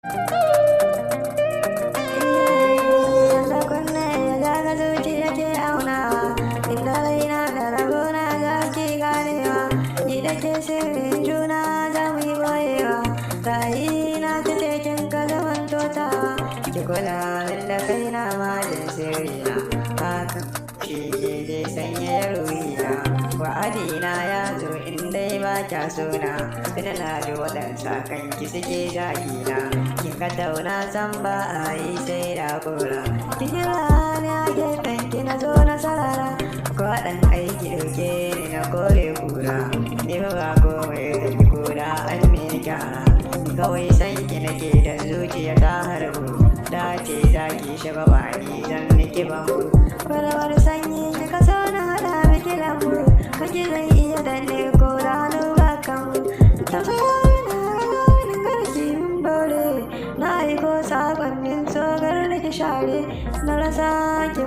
Da kunne ya zaga zuciya ke auna, inda raina da rabona za ki ganewa, ni da ke sirrin juna za mu yi boyewa, ra'ayina ta ce kin ka zamanto tawa, ki kula min da kaina majin sirrina, hakan shi ke zai sanya ruhina, wa'adina ya zo in dai ba kya sona, tuna na ji waɗansa kanki suke zagina, kin ka tauna san ba a yi sai da kora, ki kira ni a gefen ki na zo na sarara, ko ɗan aiki ɗauke ni na kore kura, ni ba komai da ki kura an mini kyara, kawai san ki nake da zuciya ta harbu, dace za ki shiga bani zan miki bambu, walwar sanyi ki ka so na haɗa miki lambu, kaki zan iya danne ko ranu bakan ta so na wani garki min bore, na yi ko sakonnin sogar da ki share na rasa ki